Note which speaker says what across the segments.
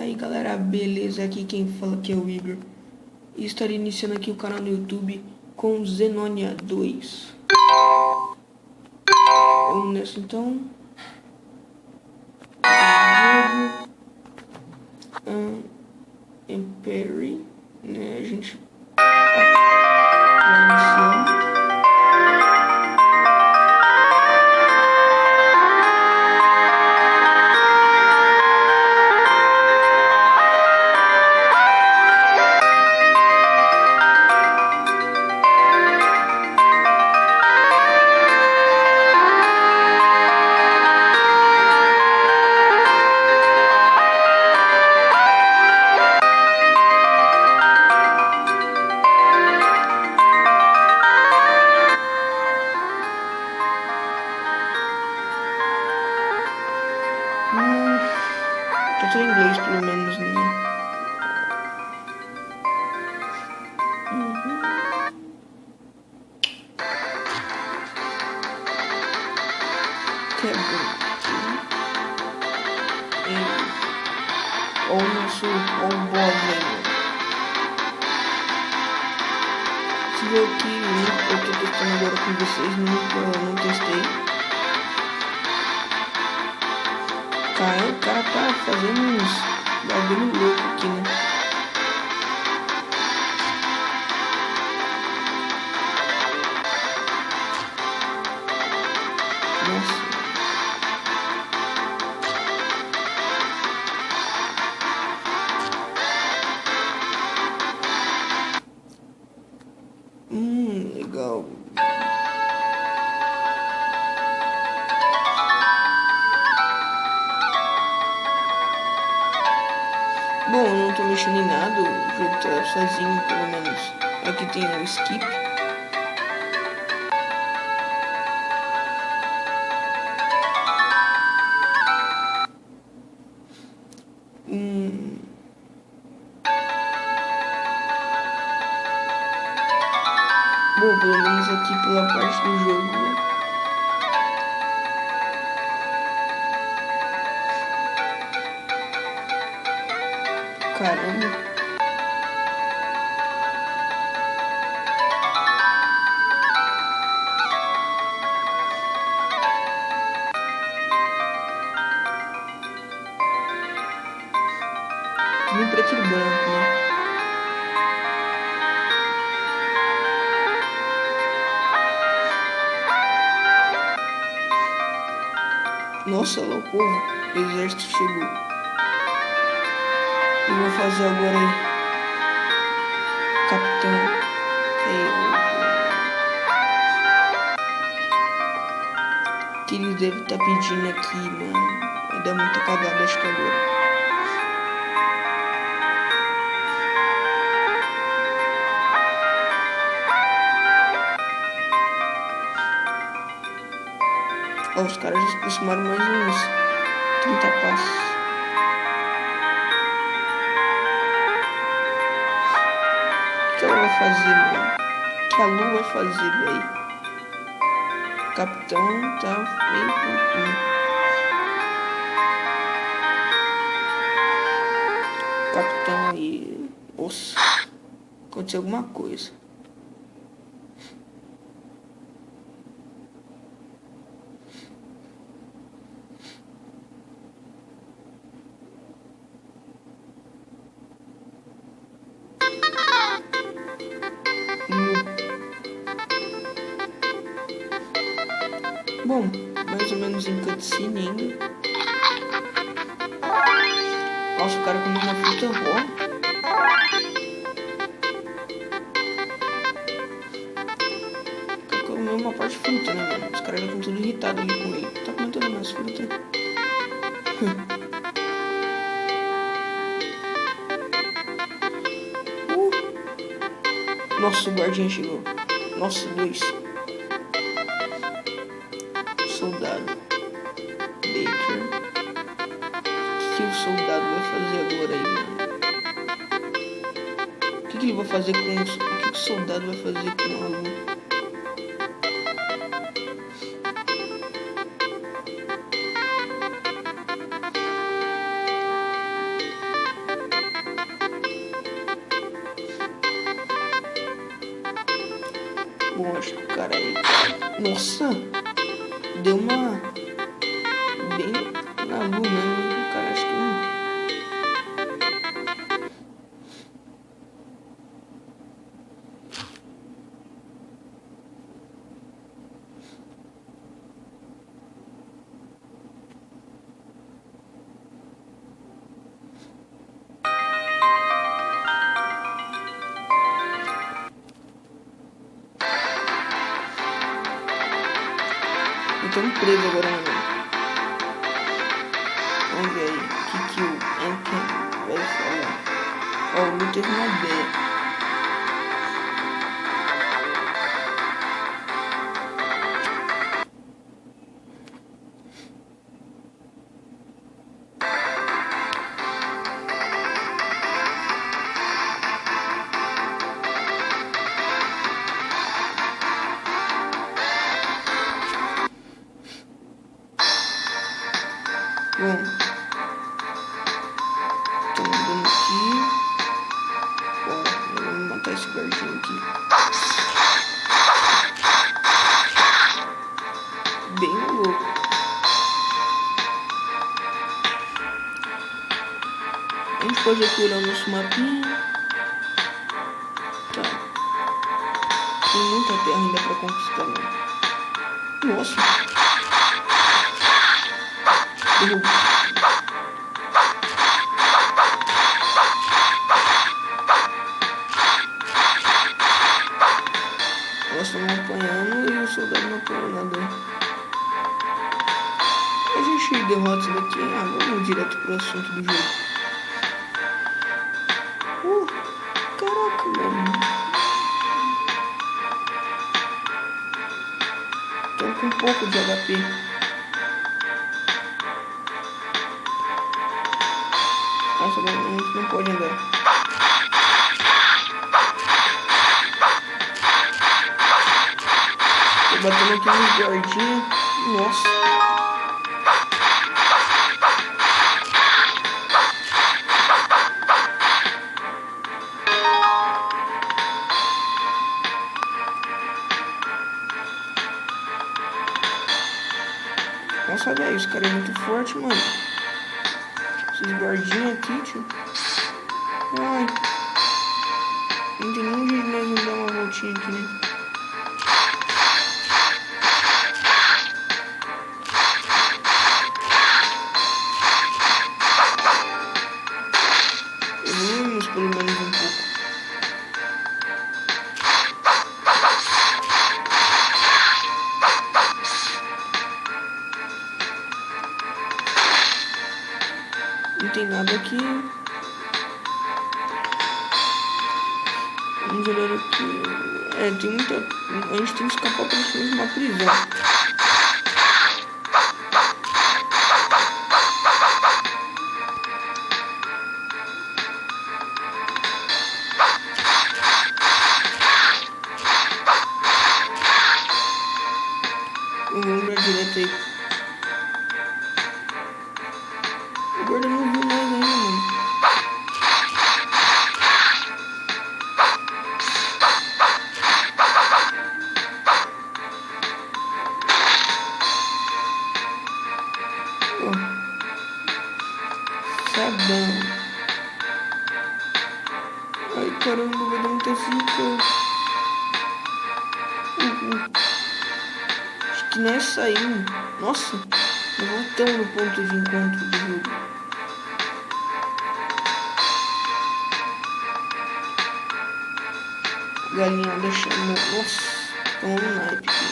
Speaker 1: aí galera, beleza? Aqui quem fala aqui é o Igor e estarei iniciando aqui o canal no YouTube com Zenonia 2. Vamos nessa então. Empire, né? A gente vai iniciando. Tá tudo em inglês, pelo menos, né? Que é bom. Ou nosso Boa. Se ver o que eu tô testando agora com vocês, não testei. O cara tá fazendo uns bagulho louco aqui, né? Nossa. Legal. Bom, eu não tô mexendo em nada, o jogo tá sozinho, pelo menos. Aqui tem o skip. Bom, pelo menos aqui pela parte do jogo, né? Caramba. Tudo em preto e branco, né? Nossa, lá o povo, o exército chegou. Eu vou fazer agora aí. Capitão. Que eles devem estar pedindo aqui, mano. Vai dar muita cagada, acho que agora. Ó, os caras já se aproximaram mais uns 30 passos. O que ela vai fazer, mano? O que a Lu vai fazer, velho? O capitão tá meio O capitão aí... Nossa, aconteceu alguma coisa. Bom, mais ou menos em cutscene ainda. Nossa, o cara comeu uma fruta raw. O cara comeu uma parte de fruta, né, mano? Os caras já estão tudo irritados ali com ele. Tá comendo todas as frutas. Nossa, o guardinha chegou. Nossa, 2. Soldado. Baker. O que o soldado vai fazer agora aí, mano? O que ele vai fazer com os... O que o soldado vai fazer com a Lu? Bom, acho que o cara aí... Nossa! Deu uma... Bem na lua, né? O cara acho que não... Estamos presos agora, mano. Vamos ver aí o que o Anken vai falar. Ó, o Lu teve uma ideia. Bom, tô mandando aqui. Bom, vamos matar esse guardinho aqui. Bem louco. A gente pode aqui olhar o nosso mapinha. Tá. Tem muita terra ainda pra conquistar, né? Nossa. Derrubo. Nós estamos apanhando e o soldado não apanhou nada. A gente derrota isso daqui. Vamos direto pro assunto do jogo. Caraca, mano. Tô com um pouco de HP. Nossa, agora a gente não pode andar. Tô batendo aqui nos guardinhos. Nossa. Nossa, velho, esse cara é muito forte, mano. Esses guardinhos aqui, tio. Ai. Não tem nenhum jeito de nós não dar uma voltinha aqui, né? Evoluímos pelo menos um pouco. Não tem nada aqui. Vamos olhar aqui. Tem muita... A gente tem que escapar praticamente de uma prisão. Vamos pra direita aí. O guarda não viu mais ainda, mano. Sabão. Ai, caramba, vai dar muita zica. Acho que nós saímos. Nossa, nós voltamos no ponto de encontro do jogo. Galinhada chamou. Nossa, tomou um naipe aqui.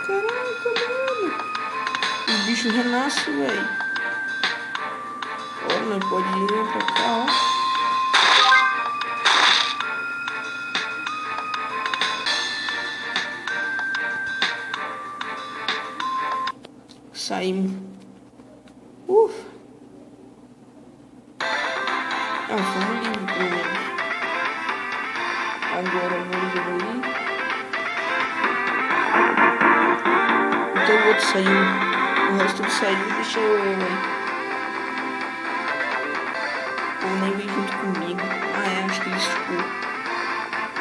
Speaker 1: Caraca, mano. Os bichos renascem, velho. Ó, nós pode ir pra cá, ó. Saímos. Fomos livres pelo menos. Agora vamos evoluir. Então o outro saiu. O resto tudo saiu. Deixa eu... ou nem veio junto comigo. Acho que eles, tipo,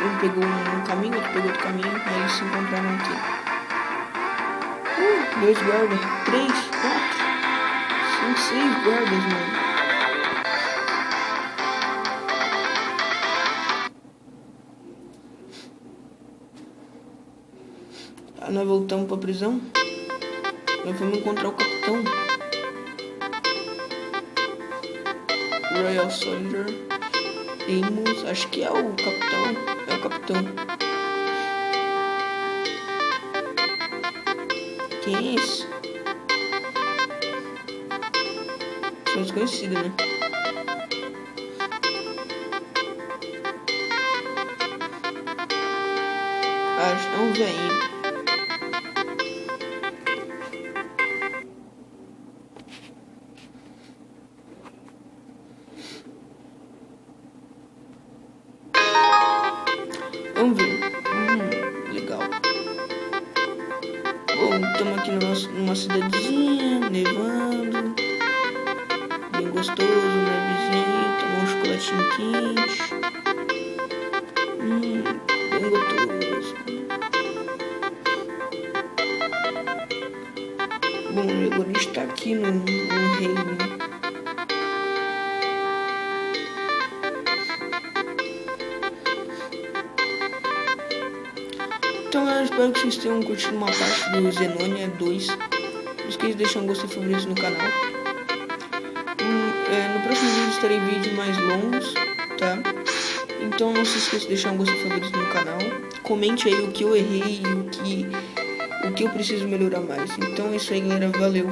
Speaker 1: um pegou um caminho, outro pegou outro caminho, aí eles se encontraram aqui. 2 guardas, 3, 4, 5, 6 guardas, mano. Nós voltamos pra prisão. Nós vamos encontrar o capitão. Royal Soldier Amos, acho que é o capitão. É o capitão. Quem é esse? São desconhecidos, né? Acho que é um velhinho. Vamos ver. Legal. Bom, estamos aqui numa cidadezinha, nevando. Bem gostoso, nevezinho. Tomar um chocolatinho quente. Bem gostoso. Bom, agora a gente tá aqui no reino. Então, galera, espero que vocês tenham curtido uma parte do Zenonia 2. Não esqueça de deixar um gostei favorito no canal. No próximo vídeo estarei em vídeos mais longos, tá? Então não se esqueça de deixar um gostei favorito no canal. Comente aí o que eu errei e o que eu preciso melhorar mais. Então é isso aí, galera. Valeu!